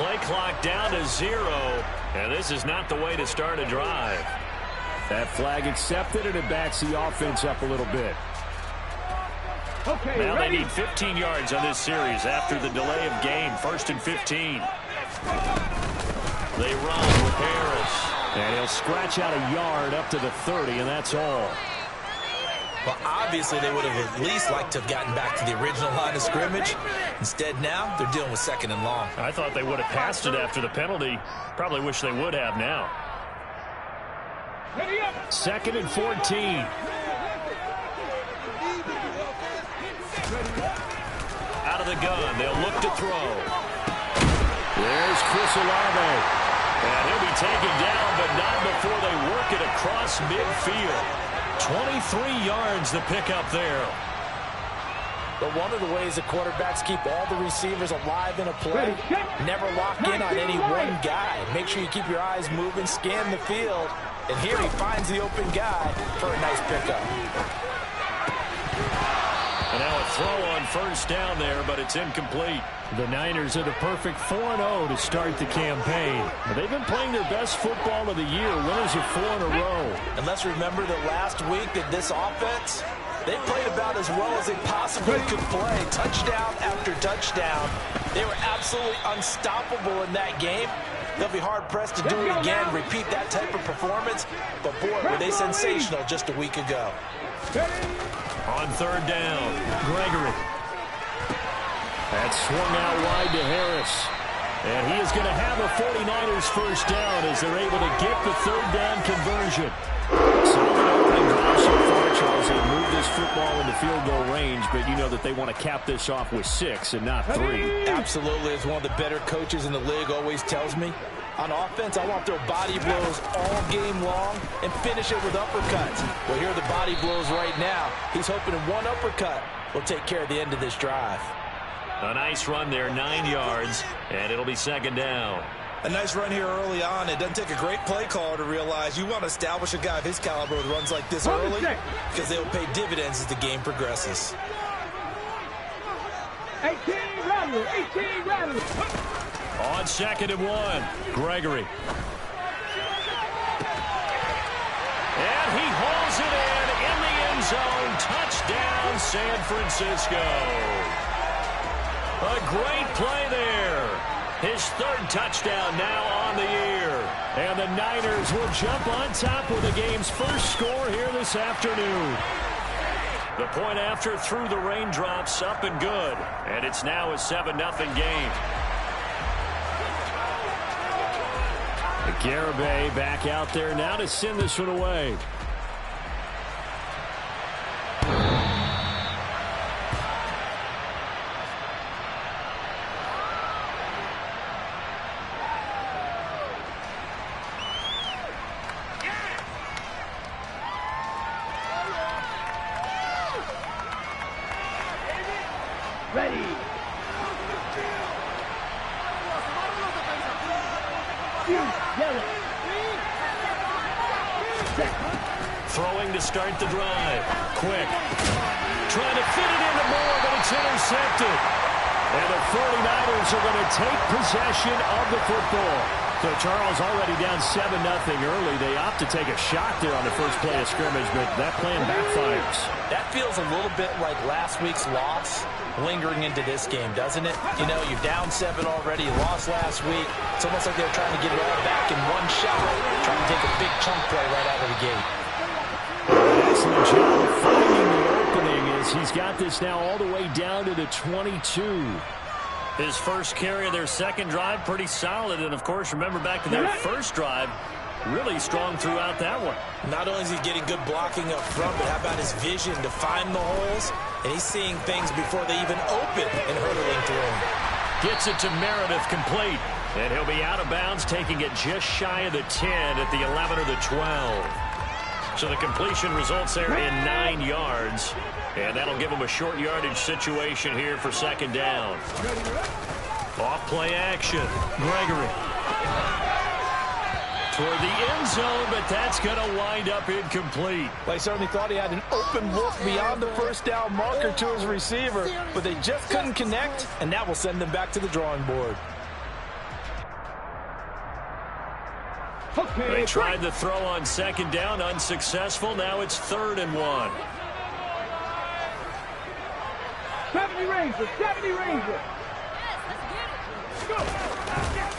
play clock down to 0, and this is not the way to start a drive. That flag accepted, and it backs the offense up a little bit. Okay, now they need 15 yards on this series after the delay of game. 1st and 15. They run with Harris. And he'll scratch out a yard up to the 30, and that's all. Well, obviously, they would have at least liked to have gotten back to the original line of scrimmage. Instead, now they're dealing with 2nd and long. I thought they would have passed it after the penalty. Probably wish they would have now. 2nd and 14. Out of the gun, they'll look to throw. There's Chris Olave. And he'll be taken down, but not before they work it across midfield. 23 yards the pickup there. But one of the ways the quarterbacks keep all the receivers alive in a play, never lock in on any one guy. Make sure you keep your eyes moving, scan the field. And here he finds the open guy for a nice pickup. And now a throw on 1st down there, but it's incomplete. The Niners are the perfect 4-0 to start the campaign. But they've been playing their best football of the year. Winners of 4 in a row. And let's remember that last week that this offense, they played about as well as they possibly could play. Touchdown after touchdown. They were absolutely unstoppable in that game. They'll be hard-pressed to do it again, repeat that type of performance. But, boy, were they sensational just a week ago. On 3rd down, Gregory. That's swung out wide to Harris. And he is going to have a 49ers 1st down as they're able to get the 3rd down conversion. Solid opening drive so far, Charles. They moved this football into field goal range, but you know that they want to cap this off with 6 and not 3. Absolutely. As one of the better coaches in the league always tells me, on offense, I want to throw body blows all game long and finish it with uppercuts. Well, here are the body blows right now. He's hoping one uppercut will take care of the end of this drive. A nice run there, 9 yards, and it'll be 2nd down. A nice run here early on. It doesn't take a great play caller to realize you want to establish a guy of his caliber with runs like this early because they will pay dividends as the game progresses. 18 rattle, 18 rattle. On 2nd and 1, Gregory. And he hauls it in the end zone. Touchdown, San Francisco. A great play there. His 3rd touchdown now on the year. And the Niners will jump on top with the game's first score here this afternoon. The point after through the raindrops, up and good. And it's now a 7-0 game. Garibay back out there now to send this one away. Ready. Yellow. Throwing to start the drive. Quick. Trying to fit it into Moore, but it's intercepted. And the 49ers are going to take possession of the football. So Charles already down 7-0 early. They opt to take a shot there on the first play of scrimmage, but that plan backfires. That feels a little bit like last week's loss lingering into this game, doesn't it? You know, you're down 7 already. You lost last week. It's almost like they're trying to get it all back in one shot, trying to take a big chunk play right out of the gate. Excellent job of finding the opening as he's got this now all the way down to the 22. His first carry of their second drive, pretty solid. And, of course, remember back to their first drive, really strong throughout that one. Not only is he getting good blocking up front, but how about his vision to find the holes? And he's seeing things before they even open and hurdling through them. Gets it to Meredith, complete. And he'll be out of bounds, taking it just shy of the 10 at the 11 or the 12. So the completion results there in 9 yards. And that'll give him a short yardage situation here for second down. Off play action. Gregory. Toward the end zone, but that's going to wind up incomplete. They certainly thought he had an open look beyond the first down marker to his receiver, but they just couldn't connect, and that will send them back to the drawing board. Okay, They tried the throw on second down, unsuccessful. Now it's 3rd and 1. 70 Rangers, 70 Rangers.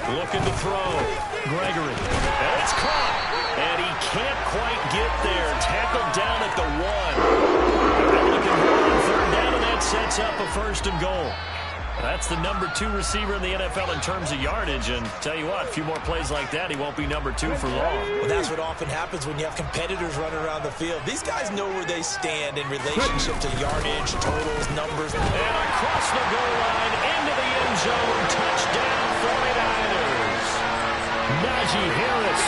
Looking to throw. Gregory. And it's caught. And he can't quite get there. Tackled down at the 1. They're able to convert on 3rd down, and that sets up a 1st and goal. That's the number 2 receiver in the NFL in terms of yardage. And tell you what, a few more plays like that, he won't be number 2 for long. Well, that's what often happens when you have competitors running around the field. These guys know where they stand in relationship to yardage, totals, numbers. And across the goal line, into the end zone, touchdown 49ers. Najee Harris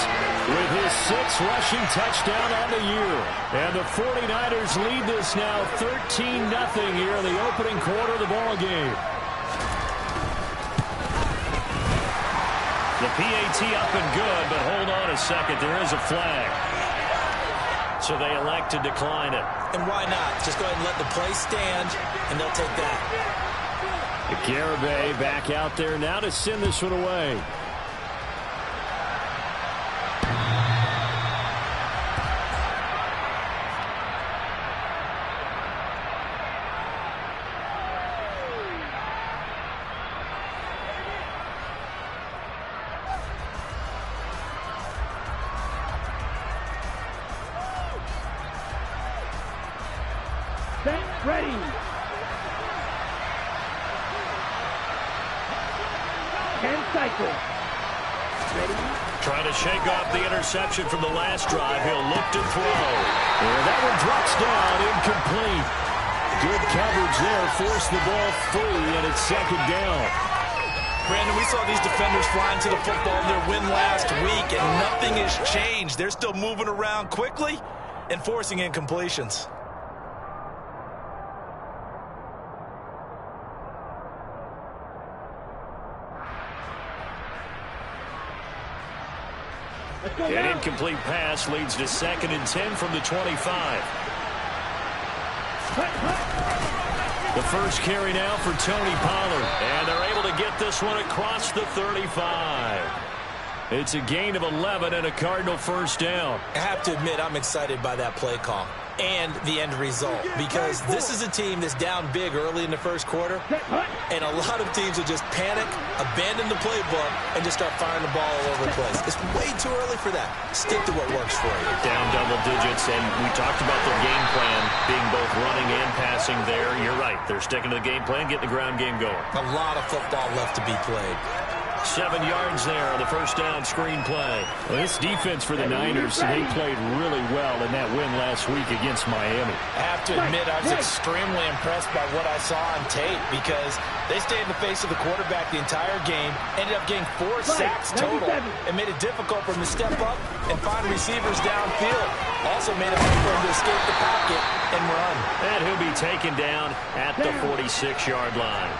with his 6th rushing touchdown on the year. And the 49ers lead this now 13-0 here in the opening quarter of the ball game. The PAT up and good, but hold on a second. There is a flag. So they elect to decline it. And why not? Just go ahead and let the play stand, and they'll take that. Garibay back out there now to send this one away. Ready. And cycle. Ready. Trying to shake off the interception from the last drive. He'll look to throw. And that one drops down, incomplete. Good coverage there. Forced the ball free, and it's 2nd down. Brandon, we saw these defenders flying to the football in their win last week, and nothing has changed. They're still moving around quickly and forcing incompletions. An incomplete pass leads to 2nd and 10 from the 25. The first carry now for Tony Pollard. And they're able to get this one across the 35. It's a gain of 11 and a Cardinal 1st down. I have to admit, I'm excited by that play call and the end result, because this is a team that's down big early in the 1st quarter, and a lot of teams will just panic, abandon the playbook, and just start firing the ball all over the place. It's way too early for that. Stick to what works for you. Down double digits, and we talked about their game plan being both running and passing there. You're right. They're sticking to the game plan, getting the ground game going. A lot of football left to be played. 7 yards there on the 1st down screen play. Well, this defense for the Niners, they played really well in that win last week against Miami. I have to admit, I was extremely impressed by what I saw on tape, because they stayed in the face of the quarterback the entire game, ended up getting 4 sacks total, and made it difficult for him to step up and find receivers downfield. Also made it hard for him to escape the pocket and run. And he'll be taken down at the 46-yard line.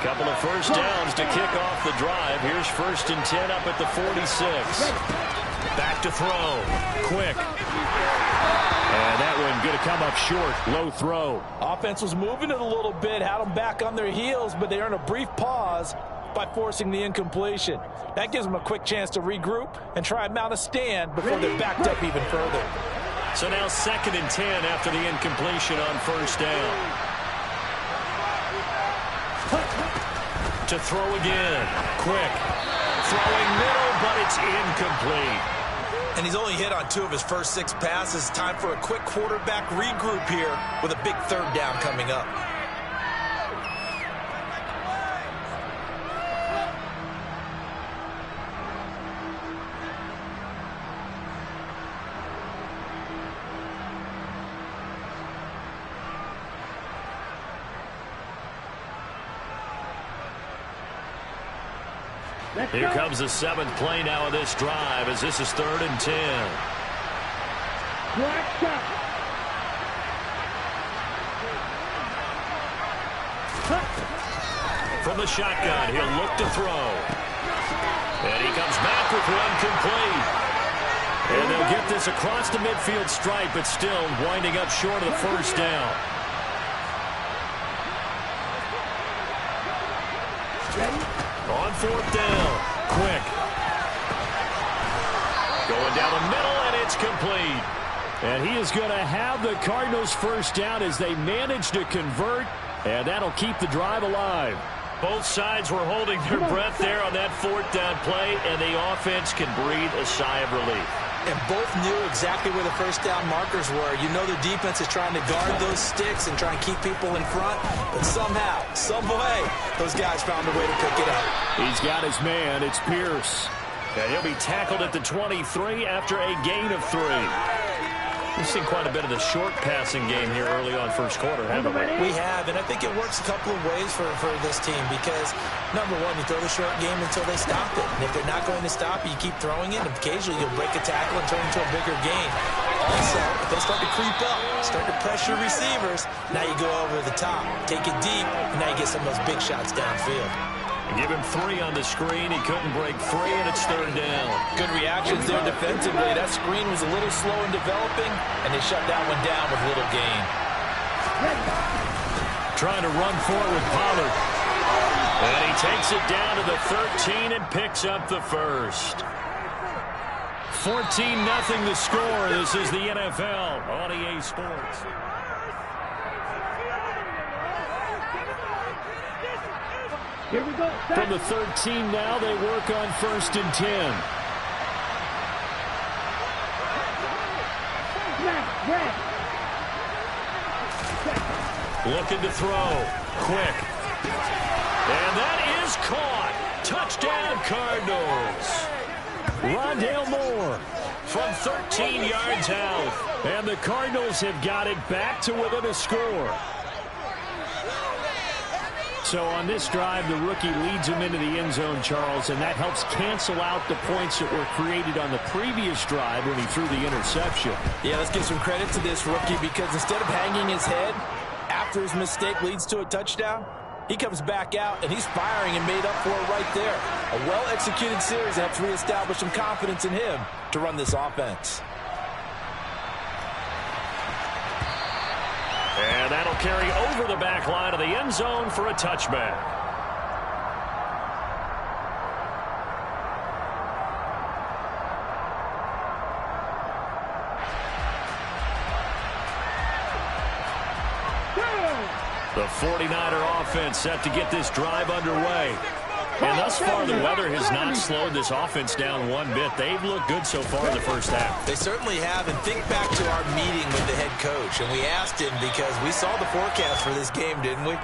Couple of 1st downs to kick off the drive. Here's 1st and 10 up at the 46. Back to throw. Quick. And that one going to come up short. Low throw. Offense was moving it a little bit, had them back on their heels, but they earned a brief pause by forcing the incompletion. That gives them a quick chance to regroup and try and mount a stand before they're backed up even further. So now 2nd and 10 after the incompletion on 1st down. To throw again. Quick. Throwing middle, but it's incomplete. And he's only hit on 2 of his first 6 passes. Time for a quick quarterback regroup here with a big 3rd down coming up. Here comes the 7th play now of this drive, as this is 3rd and 10. From the shotgun, he'll look to throw. And he comes back with one complete. And they'll get this across the midfield stripe, but still winding up short of the 1st down. On 4th down. Quick. Going down the middle, and it's complete. And he is going to have the Cardinals first down as they manage to convert, and that'll keep the drive alive. Both sides were holding their breath there on that 4th down play, and the offense can breathe a sigh of relief. And both knew exactly where the first down markers were. You know the defense is trying to guard those sticks and try and keep people in front, but somehow, some way, those guys found a way to pick it up. He's got his man. It's Pierce. And he'll be tackled at the 23 after a gain of 3. We've seen quite a bit of the short passing game here early on first quarter, haven't we? We have, and I think it works a couple of ways for this team because, number one, you throw the short game until they stop it. And if they're not going to stop it, you keep throwing it, and occasionally you'll break a tackle and turn into a bigger gain. Also, if they start to creep up, start to pressure receivers, now you go over the top, take it deep, and now you get some of those big shots downfield. Give him 3 on the screen. He couldn't break free, and it's 3rd down. Good reactions there defensively. That screen was a little slow in developing, and they shut that one down with little gain. Trying to run forward with Pollard. And he takes it down to the 13 and picks up the first. 14-0 the score. This is the NFL on EA Sports. Here we go. From the 13 now, they work on 1st and 10. Looking to throw. Quick. And that is caught. Touchdown, Cardinals. Rondale Moore from 13 yards out. And the Cardinals have got it back to within a score. So on this drive, the rookie leads him into the end zone, Charles, and that helps cancel out the points that were created on the previous drive when he threw the interception. Yeah, let's give some credit to this rookie because instead of hanging his head after his mistake leads to a touchdown, he comes back out and he's firing and made up for it right there. A well-executed series helps reestablish some confidence in him to run this offense. And that'll carry over the back line of the end zone for a touchback. The 49er offense set to get this drive underway. And thus far, the weather has not slowed this offense down one bit. They've looked good so far in the first half. They certainly have. And think back to our meeting with the head coach. And we asked him because we saw the forecast for this game, didn't we?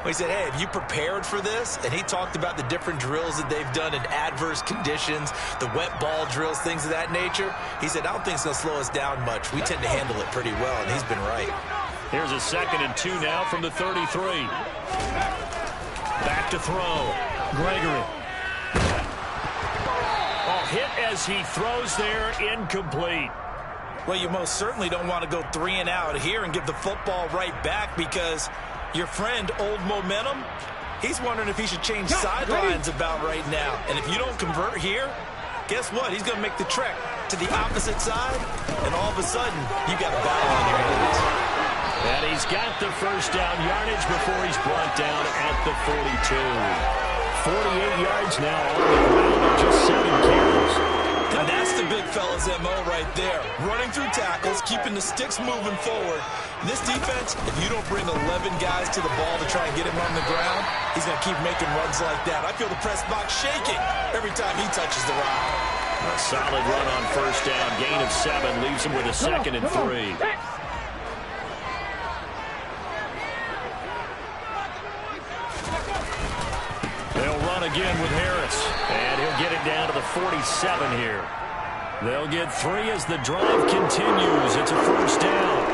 We said, hey, have you prepared for this? And he talked about the different drills that they've done in adverse conditions, the wet ball drills, things of that nature. He said, I don't think it's going to slow us down much. We tend to handle it pretty well, and he's been right. Here's a 2nd and 2 now from the 33. Back to throw. Gregory. Oh, hit as he throws there, incomplete. Well, you most certainly don't want to go 3 and out here and give the football right back because your friend, Old Momentum, he's wondering if he should change sidelines about right now. And if you don't convert here, guess what? He's going to make the trek to the opposite side, and all of a sudden, you got a battle on your hands. And he's got the first down yardage before he's brought down at the 42. 48 yards now on the ground and just 7 carries. And that's the big fella's MO right there. Running through tackles, keeping the sticks moving forward. In this defense, if you don't bring 11 guys to the ball to try and get him on the ground, he's going to keep making runs like that. I feel the press box shaking every time he touches the rock. A solid run on first down. Gain of 7 leaves him with a 2nd and 3. They'll run again with Harris, and he'll get it down to the 47 here. They'll get 3 as the drive continues. It's a first down.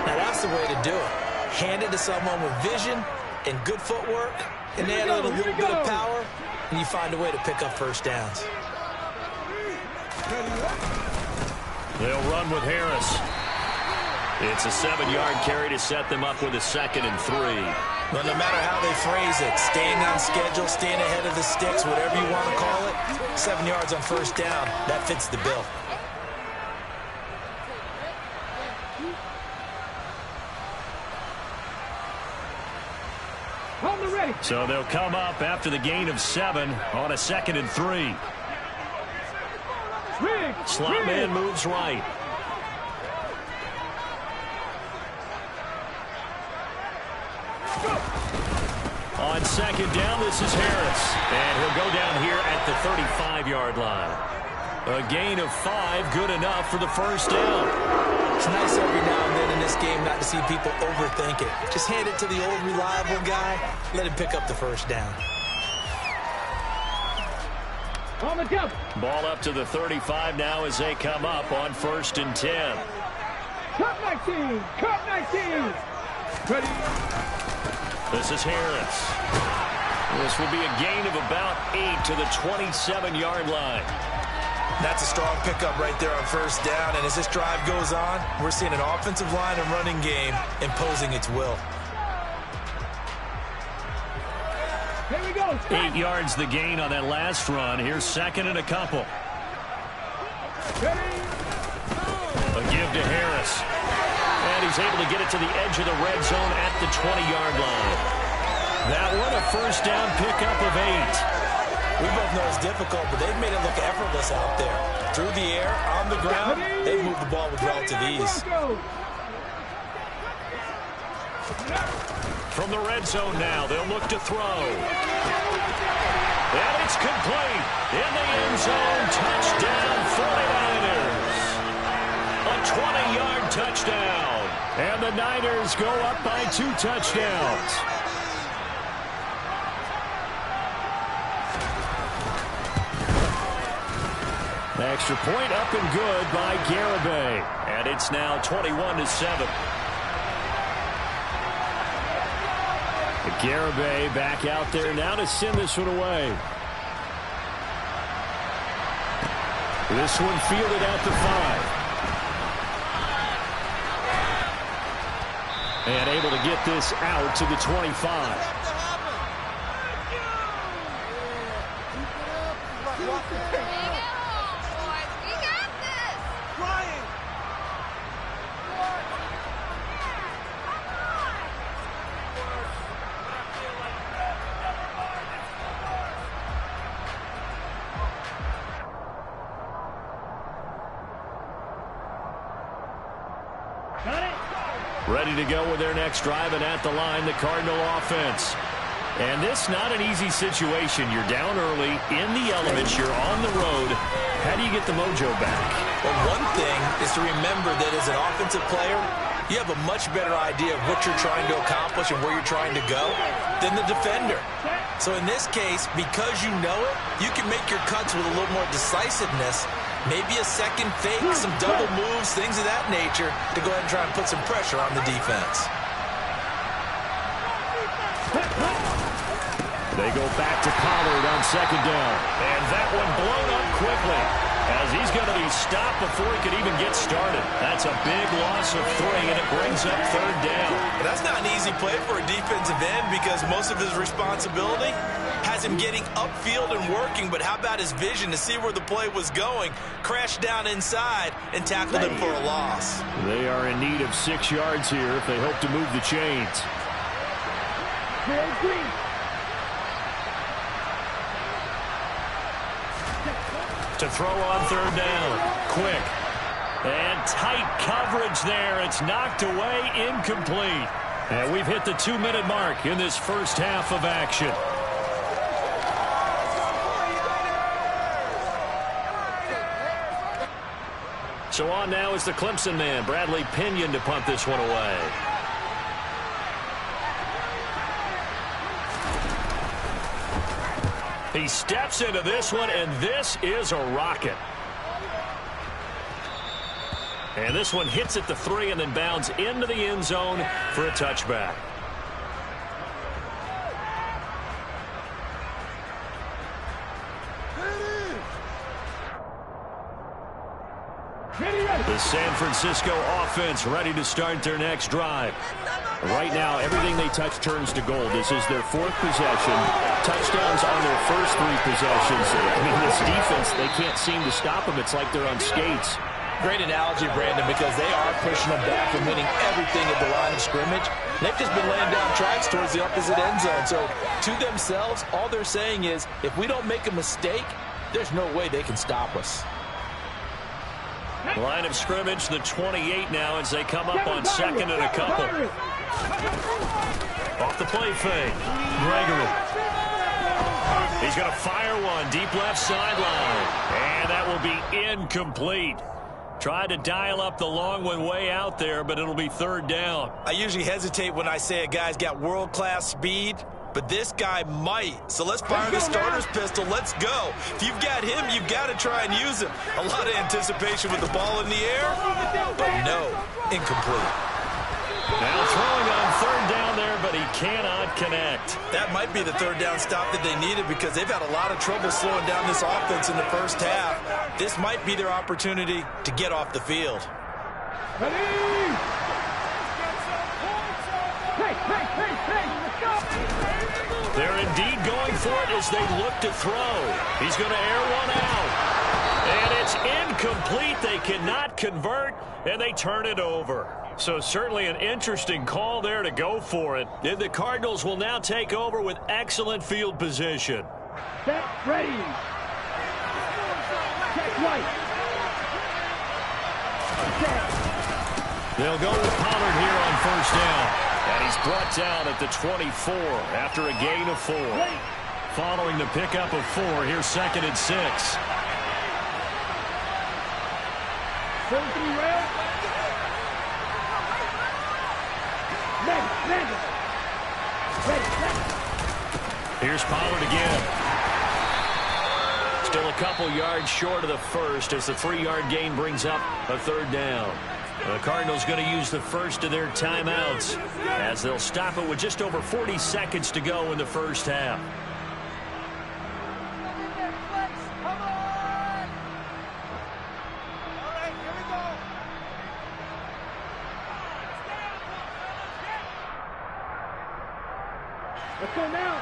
Now that's the way to do it. Hand it to someone with vision and good footwork, and add a little bit of power, and you find a way to pick up first downs. They'll run with Harris. It's a 7-yard carry to set them up with a 2nd and 3. Well, no matter how they phrase it, staying on schedule, staying ahead of the sticks, whatever you want to call it, 7 yards on first down, that fits the bill. So they'll come up after the gain of 7 on a 2nd and 3. Slot man moves right. On second down, this is Harris. And he'll go down here at the 35-yard line. A gain of 5, good enough for the first down. It's nice every now and then in this game not to see people overthink it. Just hand it to the old reliable guy. Let him pick up the first down. Ball up to the 35 now as they come up on 1st and 10. Cut 19! Cut 19! Ready? This is Harris. This will be a gain of about 8 to the 27-yard line. That's a strong pickup right there on first down. And as this drive goes on, we're seeing an offensive line and running game imposing its will. Here we go. 8 yards the gain on that last run. Here's second and a couple. Ready? A give to Harris. And he's able to get it to the edge of the red zone at the 20-yard line. That one, a first down pickup of 8. We both know it's difficult, but they've made it look effortless out there. Through the air, on the ground, they've moved the ball with relative ease. From the red zone now, they'll look to throw. And it's complete. In the end zone, touchdown 49ers. A 20-yard touchdown. And the Niners go up by 2 touchdowns. Extra point up and good by Garibay. And it's now 21-7. Garibay back out there now to send this one away. This one fielded at the 5. And able to get this out to the 25. Ready to go with their next drive, and at the line, the Cardinal offense. And this not an easy situation. You're down early, in the elements, you're on the road. How do you get the mojo back? Well, one thing is to remember that as an offensive player, you have a much better idea of what you're trying to accomplish and where you're trying to go than the defender. So in this case, because you know it, you can make your cuts with a little more decisiveness. Maybe a second fake, some double moves, things of that nature to go ahead and try and put some pressure on the defense. They go back to Pollard on second down. And that one blown up quickly as he's going to be stopped before he could even get started. That's a big loss of 3, and it brings up third down. But that's not an easy play for a defensive end because most of his responsibility has him getting upfield and working, but how about his vision to see where the play was going, crashed down inside, and tackled him for a loss. They are in need of 6 yards here if they hope to move the chains. To throw on third down. Quick. And tight coverage there. It's knocked away, incomplete. And we've hit the 2-minute mark in this first half of action. So on now is the Clemson man, Bradley Pinion, to punt this one away. He steps into this one, and this is a rocket. And this one hits at the 3 and then bounds into the end zone for a touchback. The San Francisco offense ready to start their next drive. Right now, everything they touch turns to gold. This is their 4th possession. Touchdowns on their first 3 possessions. I mean, this defense, they can't seem to stop them. It's like they're on skates. Great analogy, Brandon, because they are pushing them back and winning everything at the line of scrimmage. They've just been laying down tracks towards the opposite end zone. So to themselves, all they're saying is, if we don't make a mistake, there's no way they can stop us. Line of scrimmage, the 28 now as they come up on second and a couple. Off the play fake. Gregory. He's going to fire one deep left sideline. And that will be incomplete. Tried to dial up the long one way out there, but it'll be third down. I usually hesitate when I say a guy's got world-class speed, but this guy might. So let's fire the starter's pistol. Let's go. If you've got him, you've got to try and use him. A lot of anticipation with the ball in the air, but no, incomplete. Now throwing on third down there, but he cannot connect. That might be the third down stop that they needed because they've had a lot of trouble slowing down this offense in the first half. This might be their opportunity to get off the field. They're indeed going for it as they look to throw. He's going to air one out. And it's incomplete. They cannot convert, and they turn it over. So certainly an interesting call there to go for it. And the Cardinals will now take over with excellent field position. Set, ready. Check right. They'll go with Pollard here on first down. And he's brought down at the 24 after a gain of 4. Following the pickup of 4, here's second and 6. Here's Pollard again. Still a couple yards short of the first as the 3-yard gain brings up a third down. The Cardinals going to use the first of their timeouts as they'll stop it with just over 40 seconds to go in the first half.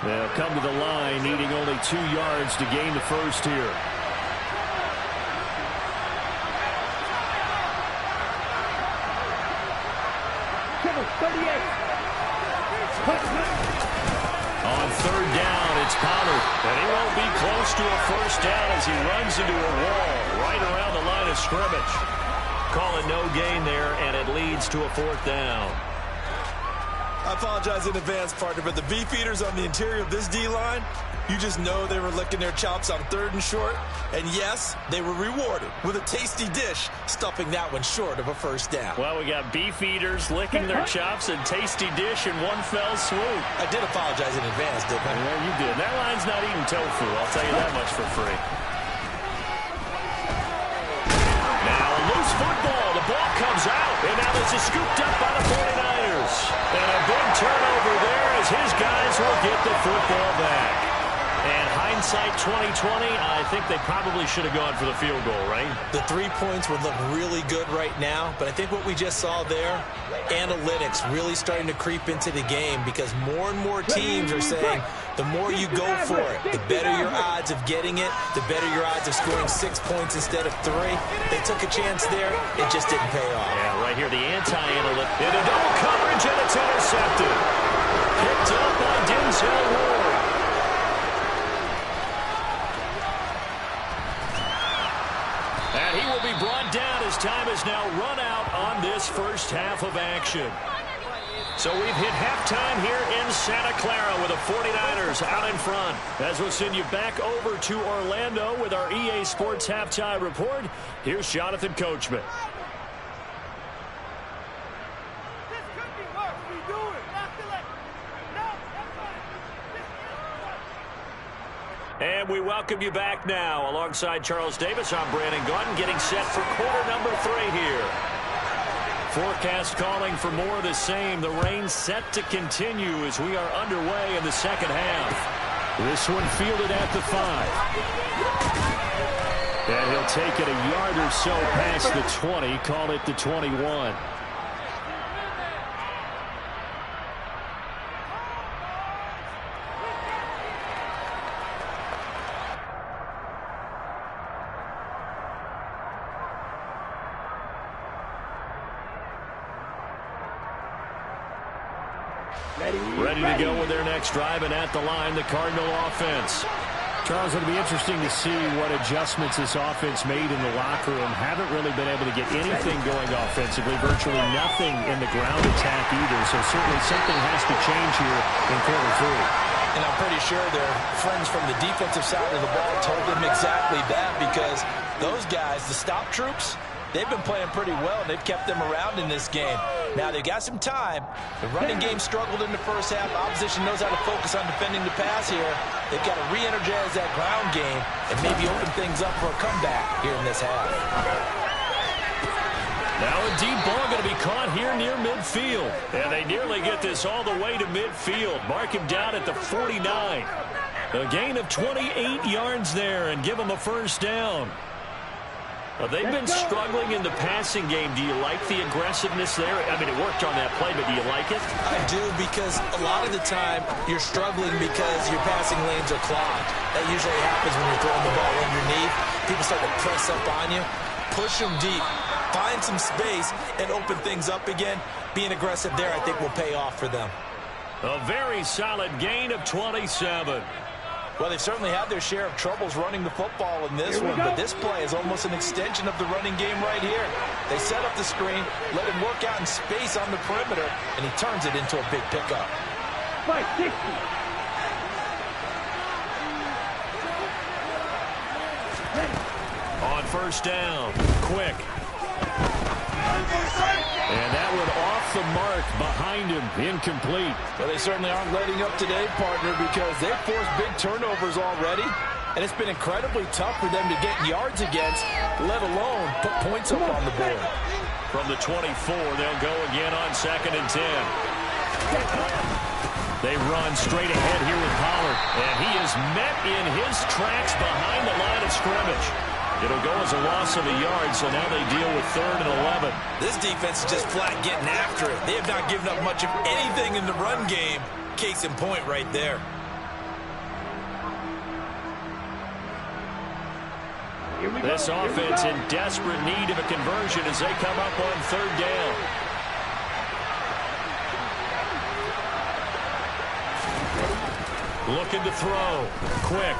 They'll come to the line needing only 2 yards to gain the first here. On third down, it's Pollard. And he won't be close to a first down as he runs into a wall right around the line of scrimmage. Call it no gain there, and it leads to a fourth down. I apologize in advance, partner, but the beefeaters on the interior of this D-line, you just know they were licking their chops on third and short. And yes, they were rewarded with a tasty dish, stuffing that one short of a first down. Well, we got beefeaters licking their chops and tasty dish in one fell swoop. I did apologize in advance, didn't I? Yeah, you did. That line's not eating tofu, I'll tell you that much for free. Now a loose football. The ball comes out, and now this is scooped up by the 49ers. And a big turnover there as his guys will get the football back. And hindsight 2020, I think they probably should have gone for the field goal, right? The 3 points would look really good right now, but I think what we just saw there, analytics really starting to creep into the game because more and more teams are saying the more you go for it, the better your odds of getting it, the better your odds of scoring 6 points instead of 3. They took a chance there. It just didn't pay off. Yeah, right here, the anti-analytic. In a double coverage, and it's intercepted. Picked up by Denzel Ward. And he will be brought down as time is now run out on this first half of action. So we've hit halftime here in Santa Clara with the 49ers out in front. As we'll send you back over to Orlando with our EA Sports Halftime Report, here's Jonathan Coachman. And we welcome you back now. Alongside Charles Davis, I'm Brandon Gaudin, getting set for quarter number 3 here. Forecast calling for more of the same. The rain set to continue as we are underway in the second half. This one fielded at the 5. And he'll take it a yard or so past the 20, call it the 21. Ready to go with their next drive, and at the line, the Cardinal offense. Charles, it'll be interesting to see what adjustments this offense made in the locker room. Haven't really been able to get anything going offensively, virtually nothing in the ground attack either. So certainly something has to change here in quarter three. And I'm pretty sure their friends from the defensive side of the ball told them exactly that, because those guys, the stop troops, they've been playing pretty well, and they've kept them around in this game. Now, they've got some time. The running game struggled in the first half. Opposition knows how to focus on defending the pass here. They've got to re-energize that ground game and maybe open things up for a comeback here in this half. Now a deep ball going to be caught here near midfield. And they nearly get this all the way to midfield. Mark him down at the 49. A gain of 28 yards there and give them a first down. Well, they've been struggling in the passing game. Do you like the aggressiveness there? I mean, it worked on that play, but do you like it? I do, because a lot of the time you're struggling because your passing lanes are clogged. That usually happens when you're throwing the ball underneath. People start to press up on you. Push them deep. Find some space and open things up again. Being aggressive there, I think, will pay off for them. A very solid gain of 27. Well, they've certainly had their share of troubles running the football in this one, but this play is almost an extension of the running game right here. They set up the screen, let him work out in space on the perimeter, and he turns it into a big pickup. 560. On first down, quick. And that one off the mark behind him, incomplete. Well, they certainly aren't letting up today, partner, because they've forced big turnovers already, and it's been incredibly tough for them to get yards against, let alone put points up on the board. From the 24, they'll go again on 2nd and 10. They run straight ahead here with Pollard, and he is met in his tracks behind the line of scrimmage. It'll go as a loss of a yard, so now they deal with 3rd and 11. This defense is just flat getting after it. They have not given up much of anything in the run game. Case in point right there. This offense in desperate need of a conversion as they come up on 3rd down. Looking to throw. Quick.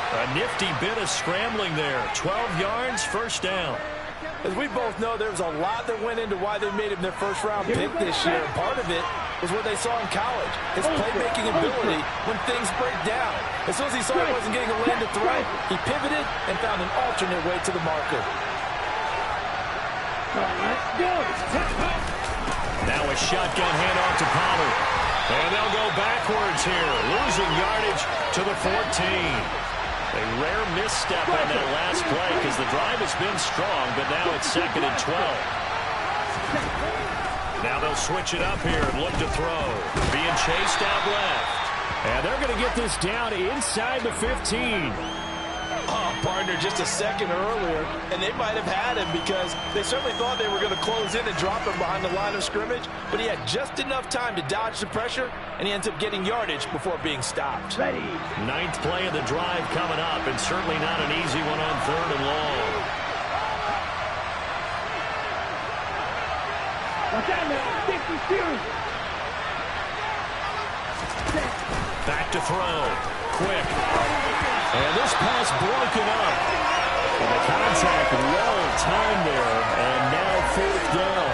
A nifty bit of scrambling there. 12 yards, first down. As we both know, there was a lot that went into why they made him their first-round pick this year. Part of it was what they saw in college, his playmaking ability when things break down. As soon as he saw he wasn't getting a lane to throw, he pivoted and found an alternate way to the marker. Now a shotgun handoff to Pollard. And they'll go backwards here, losing yardage to the 14. A rare misstep on that last play because the drive has been strong, but now it's 2nd and 12. Now they'll switch it up here and look to throw. Being chased out left. And they're going to get this down inside the 15. Oh, partner, just a second earlier, and they might have had him because they certainly thought they were going to close in and drop him behind the line of scrimmage, but he had just enough time to dodge the pressure, and he ends up getting yardage before being stopped. Ready. 9th play of the drive coming up, and certainly not an easy one on 3rd and long. Watch out now. 52. Back to throw. Quick. And this pass broken up. And the contact well timed there. And now 4th down.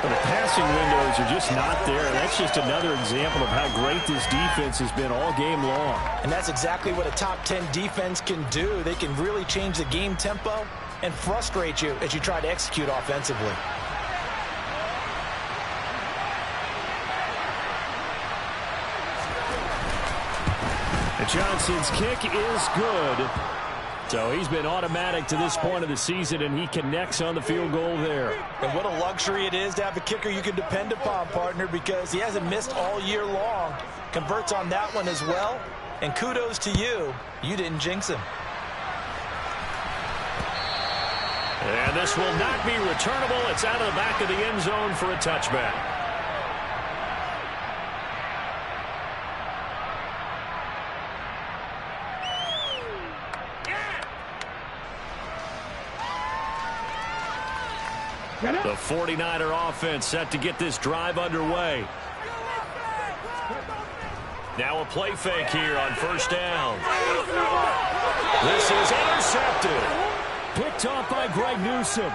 But the passing windows are just not there. That's just another example of how great this defense has been all game long. And that's exactly what a top 10 defense can do. They can really change the game tempo and frustrate you as you try to execute offensively. Johnson's kick is good. So he's been automatic to this point of the season, and he connects on the field goal there. And what a luxury it is to have a kicker you can depend upon, partner, because he hasn't missed all year long. Converts on that one as well. And kudos to you. You didn't jinx him. And this will not be returnable. It's out of the back of the end zone for a touchback. The 49er offense set to get this drive underway. Now a play fake here on first down. This is intercepted. Picked off by Greg Newsome.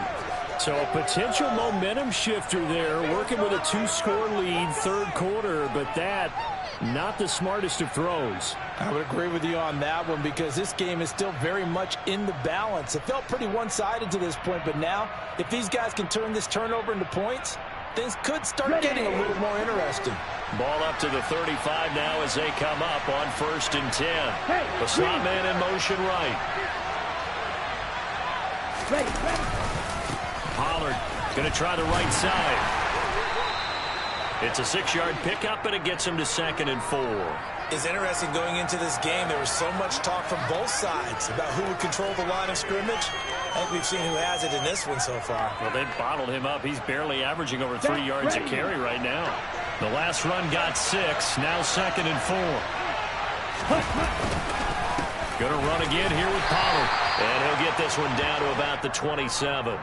So a potential momentum shifter there, working with a 2-score lead, third quarter, but that, not the smartest of throws. I would agree with you on that one because this game is still very much in the balance. It felt pretty one-sided to this point, but now, if these guys can turn this turnover into points, things could start getting a little more interesting. Ball up to the 35 now as they come up on 1st and 10. The slot man in motion right. Ready. Pollard going to try the right side. It's a 6-yard pickup, and it gets him to 2nd and 4. It's interesting going into this game. There was so much talk from both sides about who would control the line of scrimmage. I think we've seen who has it in this one so far. Well, they bottled him up. He's barely averaging over 3 yards a carry right now. The last run got 6. Now 2nd and 4. Going to run again here with Pollard. And he'll get this one down to about the 27.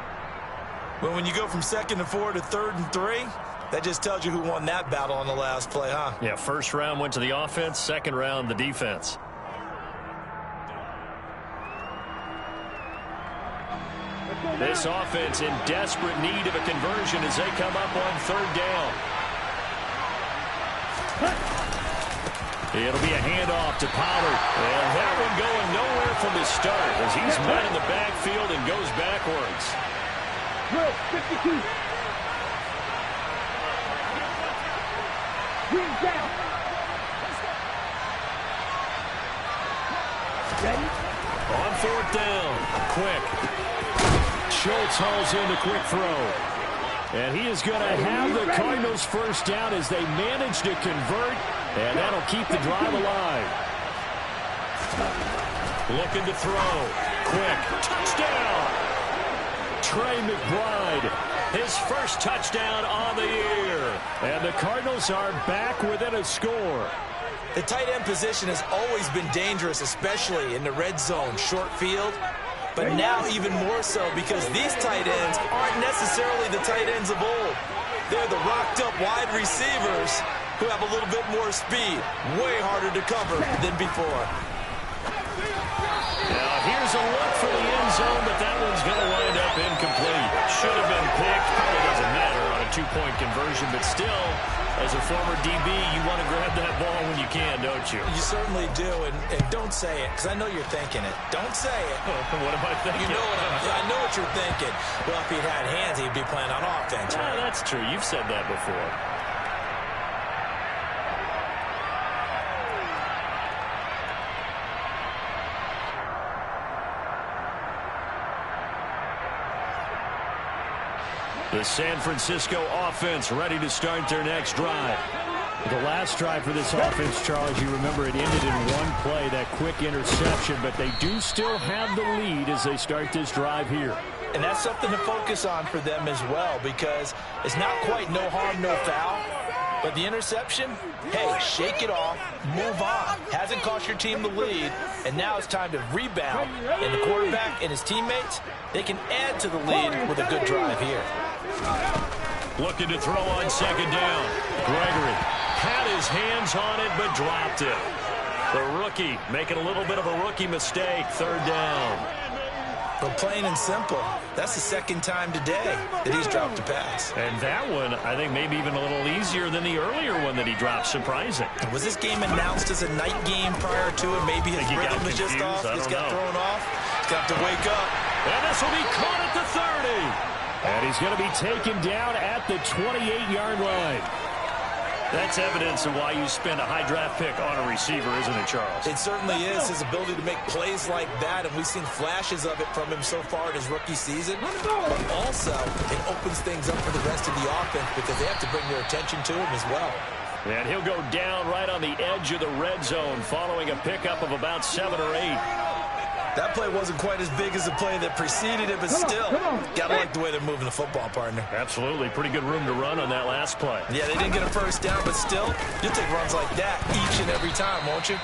Well, when you go from 2nd and 4 to 3rd and 3, that just tells you who won that battle on the last play, huh? Yeah, first round went to the offense, second round the defense. This offense in desperate need of a conversion as they come up on 3rd down. It'll be a handoff to Pollard. And that one going nowhere from the start as he's met in the backfield and goes backwards. 52. Green down. Ready? On 4th down. Quick. Schultz hauls in the quick throw. And he is going to have the Cardinals first down as they manage to convert. And that'll keep the drive alive. Looking to throw. Quick. Touchdown. Trey McBride, his first touchdown on the year. And the Cardinals are back within a score. The tight end position has always been dangerous, especially in the red zone, short field. But now even more so because these tight ends aren't necessarily the tight ends of old. They're the rocked-up wide receivers who have a little bit more speed. Way harder to cover than before. Now here's a look for the end zone, but that one's going to wind up incomplete. Should have been picked. Probably doesn't matter on a 2-point conversion, but still, as a former DB, you want to grab that ball when you can, don't you? You certainly do, and don't say it, because I know you're thinking it. Don't say it. What am I thinking? You know I know what you're thinking. Well, if he'd had hands, he'd be playing on offense, right? That's true. You've said that before. The San Francisco offense ready to start their next drive. The last drive for this offense, Charles, you remember it ended in one play, that quick interception, but they do still have the lead as they start this drive here. And that's something to focus on for them as well because it's not quite no harm, no foul. But the interception, hey, shake it off, move on. Hasn't cost your team the lead, and now it's time to rebound. And the quarterback and his teammates, they can add to the lead with a good drive here. Looking to throw on 2nd down. Gregory had his hands on it, but dropped it. The rookie making a little bit of a rookie mistake, 3rd down. But plain and simple, that's the 2nd time today that he's dropped a pass. And that one, I think, maybe even a little easier than the earlier one that he dropped. Surprising. Was this game announced as a night game prior to it? Maybe his rhythm was just off. He's got thrown off. He's got to wake up. And this will be caught at the 30. And he's going to be taken down at the 28-yard line. That's evidence of why you spend a high draft pick on a receiver, isn't it, Charles? It certainly is, his ability to make plays like that, and we've seen flashes of it from him so far in his rookie season. But also, it opens things up for the rest of the offense because they have to bring their attention to him as well. And he'll go down right on the edge of the red zone following a pickup of about 7 or 8. That play wasn't quite as big as the play that preceded it, but still, gotta like the way they're moving the football, partner. Absolutely. Pretty good room to run on that last play. Yeah, they didn't get a first down, but still, you'll take runs like that each and every time, won't you?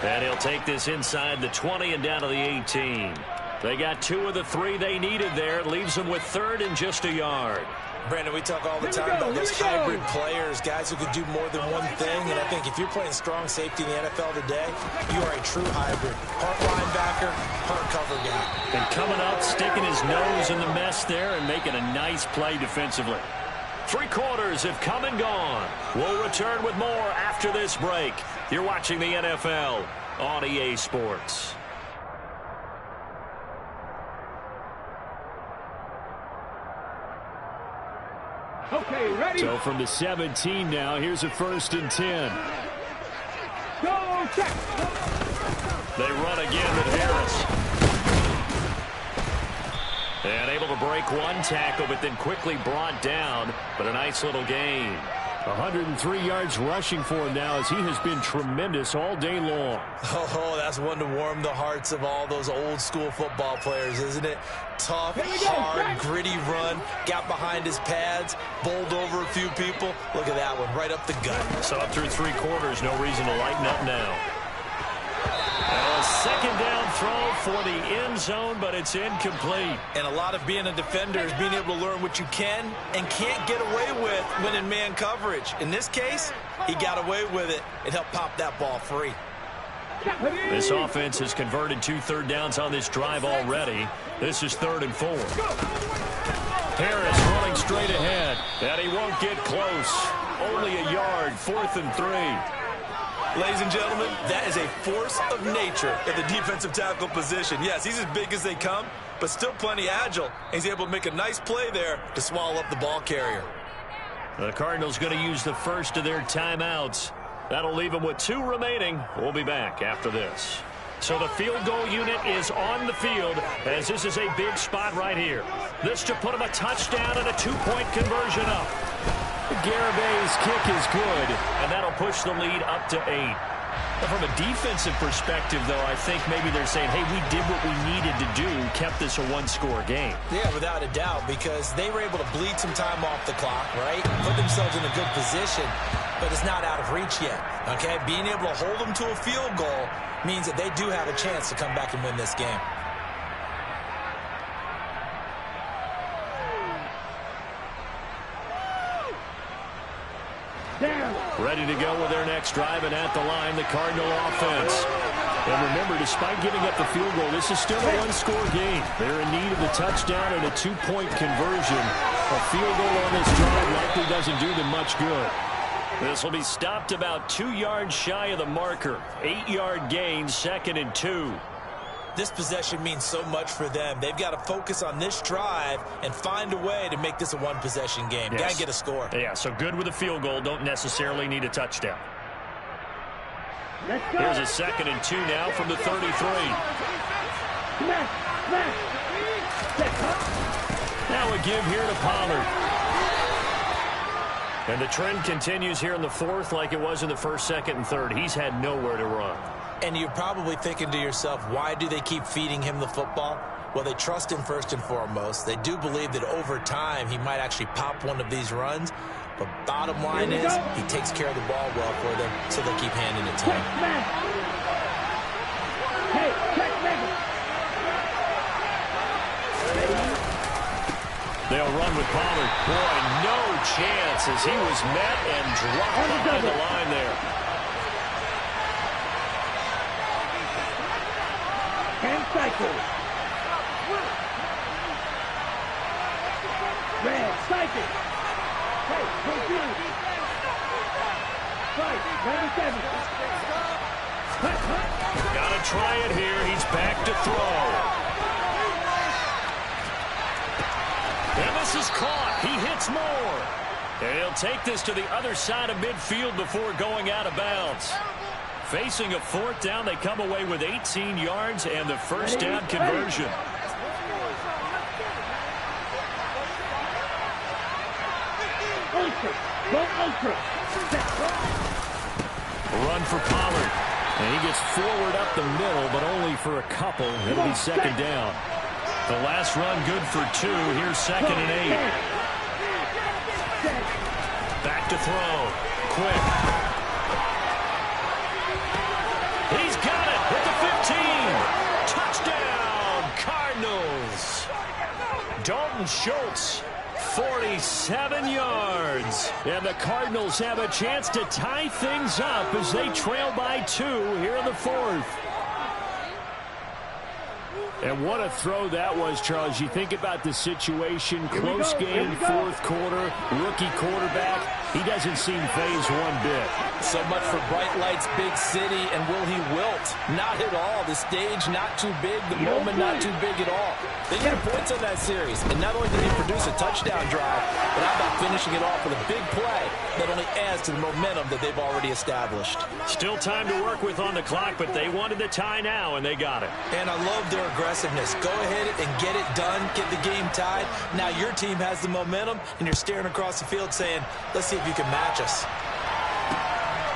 And he'll take this inside the 20 and down to the 18. They got 2 of the 3 they needed there. It leaves them with 3rd and just a yard. Brandon, we talk all the time about those hybrid players, guys who could do more than one thing. And I think if you're playing strong safety in the NFL today, you are a true hybrid. Part linebacker, part cover guy. And coming up, sticking his nose in the mess there and making a nice play defensively. 3 quarters have come and gone. We'll return with more after this break. You're watching the NFL on EA Sports. Okay, ready? So from the 17 now, here's a 1st and 10. Go, check. They run again with Harris. And able to break one tackle, but then quickly brought down. But a nice little gain. 103 yards rushing for him now as he has been tremendous all day long. Oh, that's one to warm the hearts of all those old school football players, isn't it? Tough, hard, gritty run, got behind his pads, bowled over a few people. Look at that one, right up the gut. So up through 3 quarters, no reason to lighten up now. And a 2nd down throw for the end zone, but it's incomplete. And a lot of being a defender is being able to learn what you can and can't get away with when in man coverage. In this case, he got away with it and helped pop that ball free. This offense has converted 2 third downs on this drive already. This is 3rd and 4. Harris running straight ahead, and he won't get close. Only a yard, 4th and 3. Ladies and gentlemen, that is a force of nature at the defensive tackle position. Yes, he's as big as they come, but still plenty agile. He's able to make a nice play there to swallow up the ball carrier. The Cardinals going to use the first of their timeouts. That'll leave them with 2 remaining. We'll be back after this. So the field goal unit is on the field as this is a big spot right here. This to put them a touchdown and a 2-point conversion up. Garabay's kick is good, and that'll push the lead up to 8. Now, from a defensive perspective, though, I think maybe they're saying, hey, we did what we needed to do, kept this a 1-score game. Yeah, without a doubt, because they were able to bleed some time off the clock, right? Put themselves in a good position, but it's not out of reach yet, okay? Being able to hold them to a field goal means that they do have a chance to come back and win this game. Ready to go with their next drive, and at the line, the Cardinal offense. And remember, despite giving up the field goal, this is still a 1-score game. They're in need of a touchdown and a 2-point conversion. A field goal on this drive likely doesn't do them much good. This will be stopped about 2 yards shy of the marker. 8-yard gain, 2nd and 2. This possession means so much for them. They've got to focus on this drive and find a way to make this a 1-possession game. Yes. Got to get a score. Yeah, so good with a field goal. Don't necessarily need a touchdown. Here's a 2nd and 2 now from the 33. Now a give here to Pollard. And the trend continues here in the 4th like it was in the 1st, 2nd, and 3rd. He's had nowhere to run. And you're probably thinking to yourself, why do they keep feeding him the football? Well, they trust him first and foremost. They do believe that over time he might actually pop one of these runs. But bottom line is he takes care of the ball well for them, so they'll keep handing it to him. They'll run with Pollard. Boy, no chance as he was met and dropped behind the line there. Hand cycle. Red cycle. Hey, confused. Right, 97. Gotta try it here. He's back to throw. And this is caught. He hits more. And he'll take this to the other side of midfield before going out of bounds. Facing a 4th down, they come away with 18 yards and the 1st down conversion. Run for Pollard. And he gets forward up the middle, but only for a couple. It'll be 2nd down. The last run good for 2. Here's 2nd and 8. Back to throw. Quick. He's got it at the 15. Touchdown, Cardinals. Dalton Schultz, 47 yards. And the Cardinals have a chance to tie things up as they trail by 2 here in the 4th. And what a throw that was, Charles. You think about the situation, close game, 4th quarter, rookie quarterback. He doesn't seem fazed one bit. So much for bright lights, big city, and will he wilt? Not at all. The stage not too big, the moment not too big at all. They get points on that series, and not only did he produce a touchdown drive, but how about finishing it off with a big play that only adds to the momentum that they've already established. Still time to work with on the clock, but they wanted the tie now, and they got it. And I love their aggressiveness. Go ahead and get it done, get the game tied. Now your team has the momentum, and you're staring across the field saying, let's see if you can match us.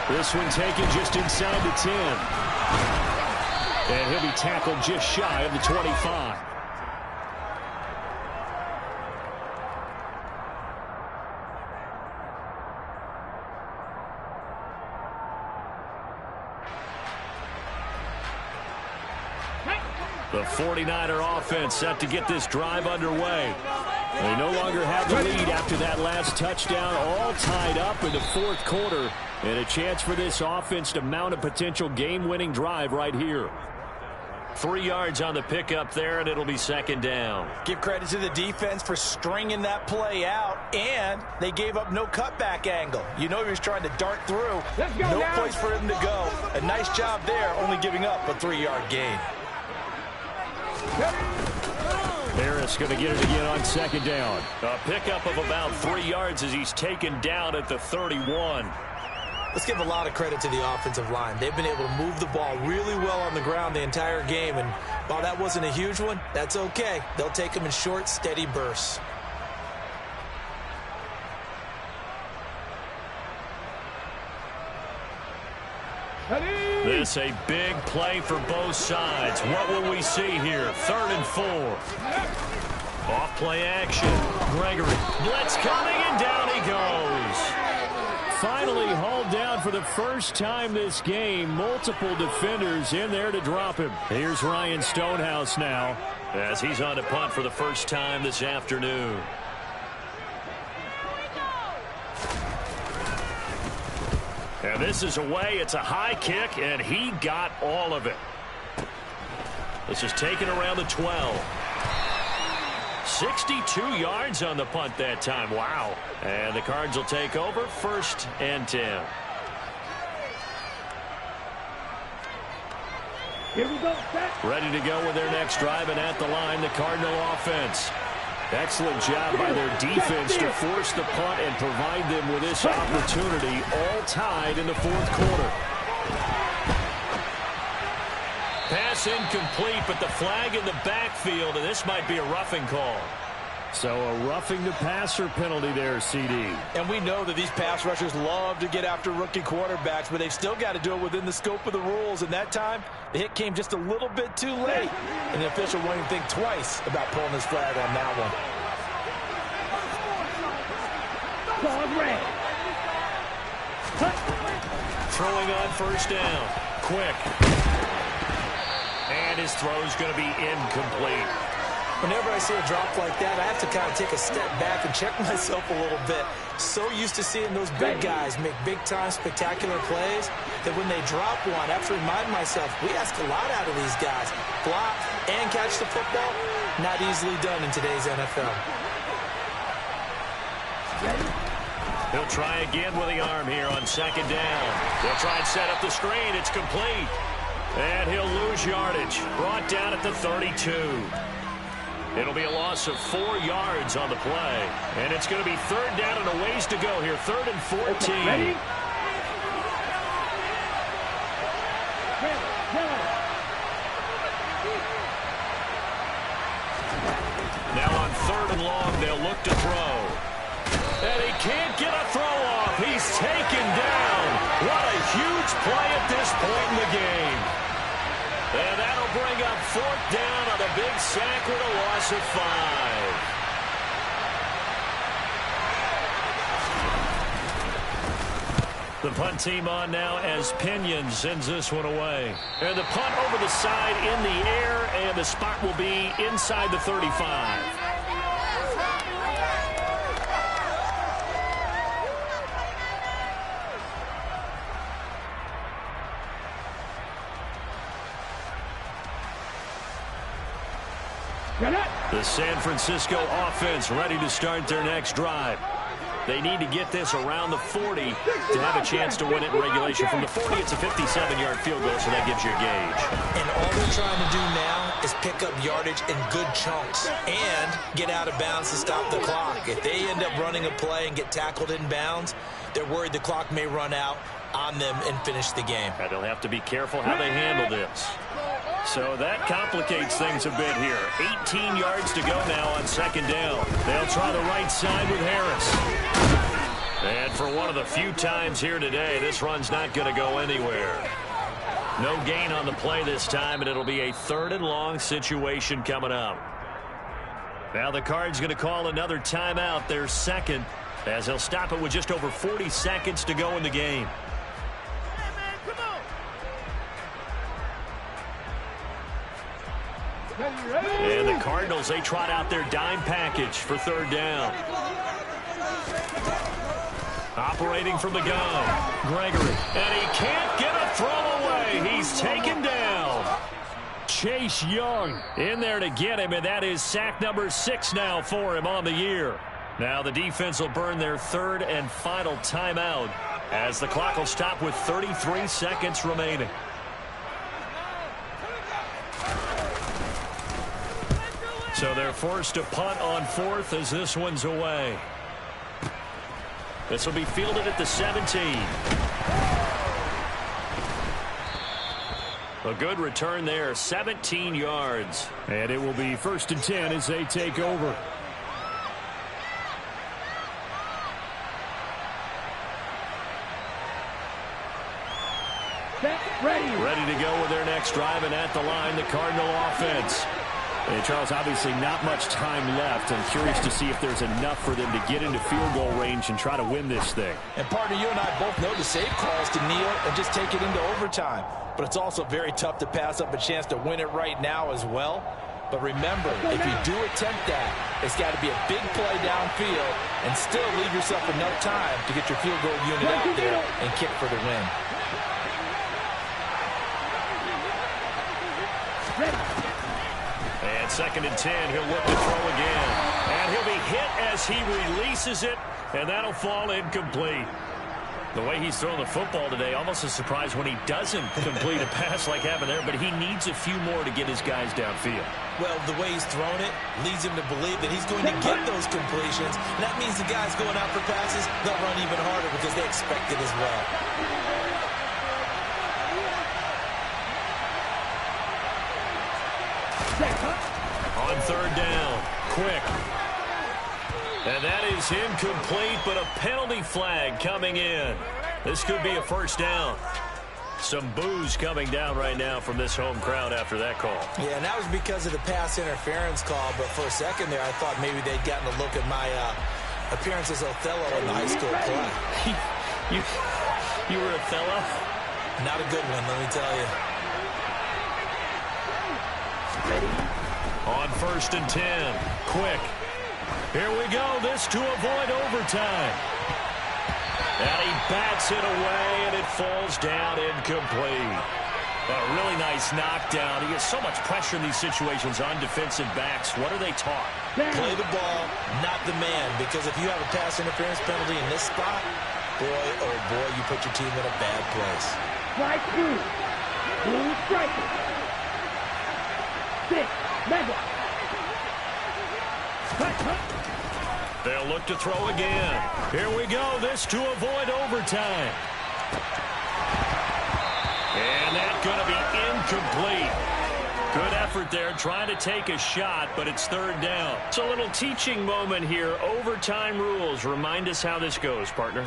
This one taken just inside the 10. And he'll be tackled just shy of the 25. The 49er offense set to get this drive underway. They no longer have the lead after that last touchdown, all tied up in the 4th quarter. And a chance for this offense to mount a potential game-winning drive right here. 3 yards on the pickup there, and it'll be 2nd down. Give credit to the defense for stringing that play out, and they gave up no cutback angle. You know he was trying to dart through. No place for him to go. A nice job there, only giving up a 3-yard gain. Harris going to get it again on 2nd down. A pickup of about 3 yards as he's taken down at the 31. Let's give a lot of credit to the offensive line. They've been able to move the ball really well on the ground the entire game, and while that wasn't a huge one, that's okay. They'll take them in short, steady bursts. This a big play for both sides. What will we see here? 3rd and 4. Off play action. Gregory. Blitz coming, and down he goes. Finally hauled down for the first time this game. Multiple defenders in there to drop him. Here's Ryan Stonehouse now as he's on to punt for the first time this afternoon. And this is away. It's a high kick, and he got all of it. This is taken around the 12. 62 yards on the punt that time. Wow. And the Cards will take over 1st and 10. Here we go, set. Ready to go with their next drive, and at the line, the Cardinal offense. Excellent job by their defense to force the punt and provide them with this opportunity, all tied in the 4th quarter. Pass incomplete, but the flag in the backfield, and this might be a roughing call. So a roughing the passer penalty there, CD. And we know that these pass rushers love to get after rookie quarterbacks, but they've still got to do it within the scope of the rules. And that time, the hit came just a little bit too late. And the official won't even think twice about pulling his flag on that one. Throwing on 1st down. Quick. And his throw's going to be incomplete. Whenever I see a drop like that, I have to kind of take a step back and check myself a little bit. So used to seeing those big guys make big-time spectacular plays that when they drop one, I have to remind myself, we ask a lot out of these guys. Block and catch the football, not easily done in today's NFL. He'll try again with the arm here on 2nd down. He'll try and set up the screen. It's complete. And he'll lose yardage. Brought down at the 32. It'll be a loss of 4 yards on the play. And it's going to be 3rd down and a ways to go here. 3rd and 14. Ready? Now on 3rd and long, they'll look to throw. And he can't get a throw off. He's taken down. What a huge play at this point in the game. And that'll bring up 4th down on the big sack with a loss of 5. The punt team on now as Pinion sends this one away. And the punt over the side in the air, and the spot will be inside the 35. The San Francisco offense ready to start their next drive. They need to get this around the 40 to have a chance to win it in regulation. From the 40, it's a 57-yard field goal, so that gives you a gauge. And all they're trying to do now is pick up yardage in good chunks and get out of bounds to stop the clock. If they end up running a play and get tackled in bounds, they're worried the clock may run out on them and finish the game. And they'll have to be careful how they handle this. So that complicates things a bit here. 18 yards to go now on second down. They'll try the right side with Harris. And for one of the few times here today, this run's not going to go anywhere. No gain on the play this time, and it'll be a 3rd and long situation coming up. Now the Cards going to call another timeout, their second, as they'll stop it with just over 40 seconds to go in the game. And the Cardinals, they trot out their dime package for 3rd down. Operating from the gun, Gregory. And he can't get a throw away. He's taken down. Chase Young in there to get him, and that is sack number 6 now for him on the year. Now the defense will burn their 3rd and final timeout as the clock will stop with 33 seconds remaining. So they're forced to punt on 4th as this one's away. This will be fielded at the 17. A good return there, 17 yards. And it will be 1st and 10 as they take over. Ready to go with their next drive, and at the line, the Cardinal offense. Hey, Charles, obviously not much time left. I'm curious to see if there's enough for them to get into field goal range and try to win this thing. And partner, you and I both know the save calls to kneel and just take it into overtime. But it's also very tough to pass up a chance to win it right now as well. But remember, if you do attempt that, it's got to be a big play downfield and still leave yourself enough time to get your field goal unit out there and kick for the win. And 2nd and 10, he'll look to throw again. And he'll be hit as he releases it, and that'll fall incomplete. The way he's thrown the football today, almost a surprise when he doesn't complete a pass like happened there, but he needs a few more to get his guys downfield. Well, the way he's thrown it leads him to believe that he's going to get those completions. And that means the guys going out for passes, they'll run even harder because they expect it as well. On 3rd down, Quick. And that is incomplete, but a penalty flag coming in. This could be a 1st down. Some boos coming down right now from this home crowd after that call. Yeah, and that was because of the pass interference call, but for a second there, I thought maybe they'd gotten a look at my appearance as Othello in the high school play. You were Othello? Not a good one, let me tell you. On 1st and 10, Quick. Here we go, this to avoid overtime. And he bats it away, and it falls down incomplete. A really nice knockdown. He gets so much pressure in these situations on defensive backs. What are they taught? Play the ball, not the man, because if you have a pass interference penalty in this spot, boy, oh boy, you put your team in a bad place. Strike 2. Blue striker. 6. Mega. They'll look to throw again. Here we go. This to avoid overtime. And that's going to be incomplete. Good effort there trying to take a shot, but it's 3rd down. It's a little teaching moment here. Overtime rules. Remind us how this goes, partner.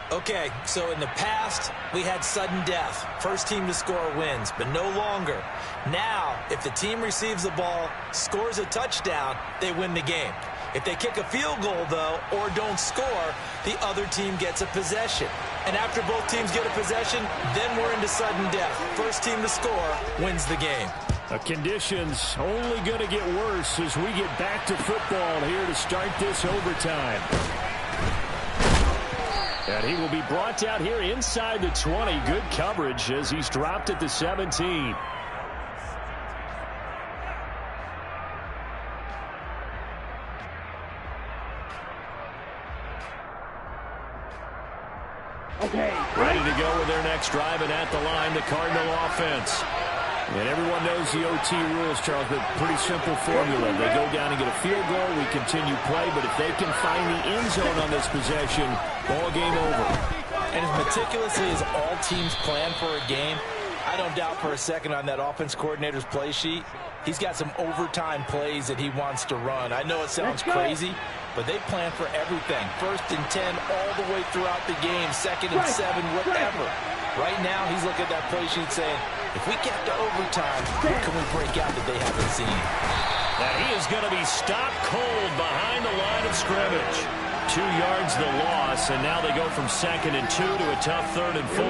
Okay, so in the past, we had sudden death. First team to score wins, but no longer. Now, if the team receives the ball, scores a touchdown, they win the game. If they kick a field goal, though, or don't score, the other team gets a possession. And after both teams get a possession, then we're into sudden death. First team to score wins the game. The conditions only going to get worse as we get back to football here to start this overtime. And he will be brought down here inside the 20. Good coverage as he's dropped at the 17. Okay. Ready to go with their next drive, and at the line, the Cardinal offense. And everyone knows the OT rules, Charles, but pretty simple formula. They go down and get a field goal, we continue play, but if they can find the end zone on this possession, ball game over. And as meticulously as all teams plan for a game, I don't doubt for a second on that offense coordinator's play sheet, he's got some overtime plays that he wants to run. I know it sounds crazy, but they plan for everything. 1st and 10 all the way throughout the game, 2nd and 7, whatever. Right now, he's looking at that play sheet saying, if we get to overtime, what can we break out that they haven't seen? Now he is going to be stopped cold behind the line of scrimmage. 2 yards the loss, and now they go from 2nd and 2 to a tough 3rd and 4.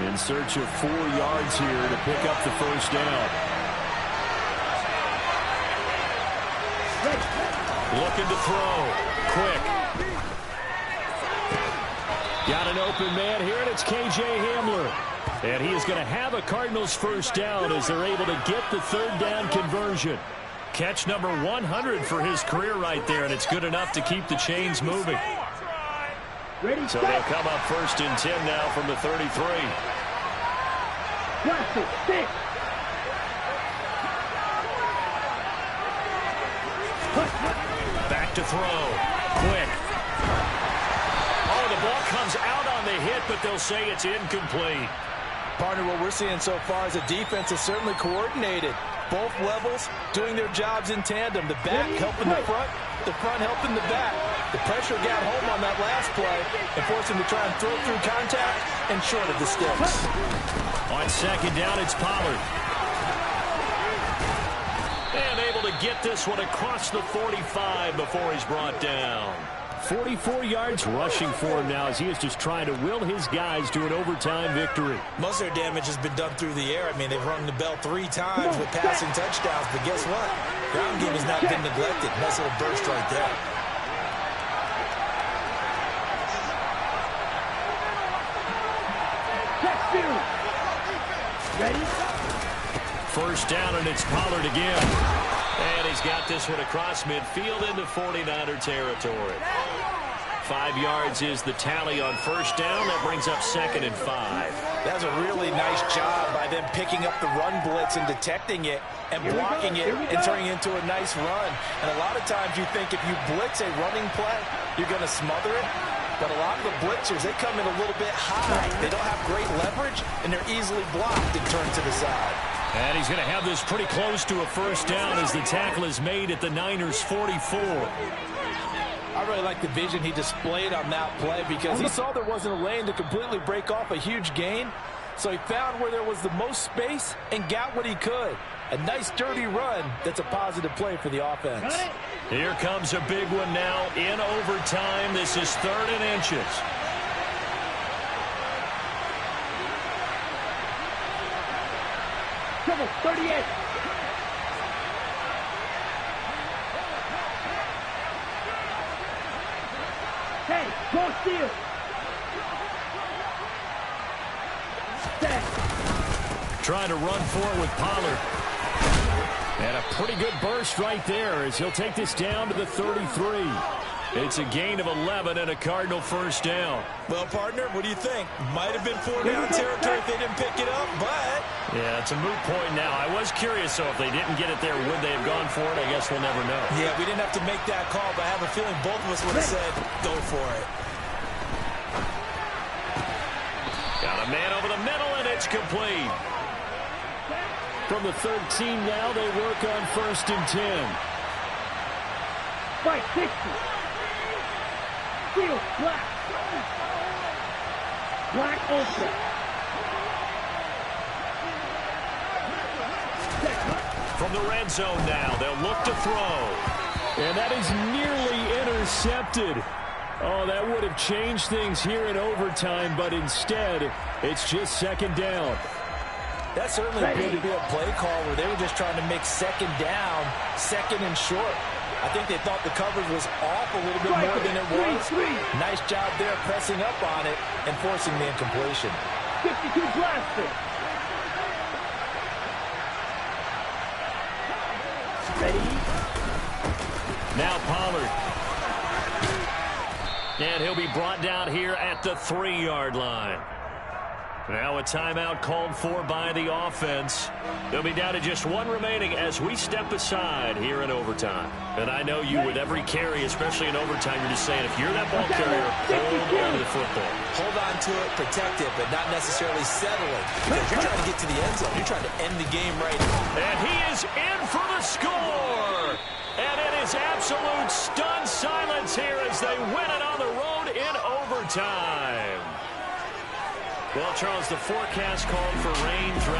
In search of 4 yards here to pick up the first down. Looking to throw. Quick. Got an open man here, and it's K.J. Hamler. And he is going to have a Cardinals first down as they're able to get the 3rd down conversion. Catch number 100 for his career right there, and it's good enough to keep the chains moving. So they'll come up 1st and 10 now from the 33. Back to throw. Quick. Oh, the ball comes out on the hit, but they'll say it's incomplete. Partner, what we're seeing so far is a defense is certainly coordinated. Both levels doing their jobs in tandem. The back helping the front helping the back. The pressure got home on that last play and forced him to try and throw through contact and short of the sticks. On 2nd down, it's Pollard. And able to get this one across the 45 before he's brought down. 44 yards rushing for him now as he is just trying to will his guys to an overtime victory. Most of their damage has been done through the air. I mean, they've rung the bell 3 times with passing touchdowns, but guess what? Ground game has not been neglected. Nice little burst right there. Ready? First down, and it's Pollard again. And he's got this one across midfield into 49er territory. 5 yards is the tally on first down. That brings up 2nd and 5. That's a really nice job by them picking up the run blitz and detecting it and blocking it and turning it into a nice run. And a lot of times you think if you blitz a running play, you're going to smother it. But a lot of the blitzers, they come in a little bit high. They don't have great leverage, and they're easily blocked and turned to the side. And he's going to have this pretty close to a first down as the tackle is made at the Niners' 44. I really like the vision he displayed on that play because he saw there wasn't a lane to completely break off a huge gain. So he found where there was the most space and got what he could. A nice dirty run that's a positive play for the offense. Here comes a big one now in overtime. This is 3rd and inches. Trouble, 38. Hey, go steal. Trying to run forward with Pollard. And a pretty good burst right there as he'll take this down to the 33. It's a gain of 11 and a Cardinal first down. Well, partner, what do you think? Might have been 4-down territory if they didn't pick it up, but... Yeah, it's a moot point now. I was curious, so if they didn't get it there, would they have gone for it? I guess we'll never know. Yeah, we didn't have to make that call, but I have a feeling both of us would have said, go for it. Got a man over the middle, and it's complete. From the 13 now, they work on 1st and 10. Fight 60. Steal, black. Black ultra. From the red zone now, they'll look to throw. And that is nearly intercepted. Oh, that would have changed things here in overtime, but instead, it's just 2nd down. That certainly appeared to be a play call where they were just trying to make 2nd down, 2nd and short. I think they thought the coverage was off a little bit more than it was. Nice job there pressing up on it and forcing the incompletion. 52 blaster. Ready? Now Pollard. And he'll be brought down here at the 3-yard line. Now a timeout called for by the offense. They'll be down to just one remaining as we step aside here in overtime. And I know you with every carry, especially in overtime, you're just saying if you're that ball carrier, hold on to the football. Hold on to it, protect it, but not necessarily settling. Because you're trying to get to the end zone. You're trying to end the game right now. And he is in for the score. And it is absolute stunned silence here as they win it on the road in overtime. Well, Charles, the forecast called for rain throughout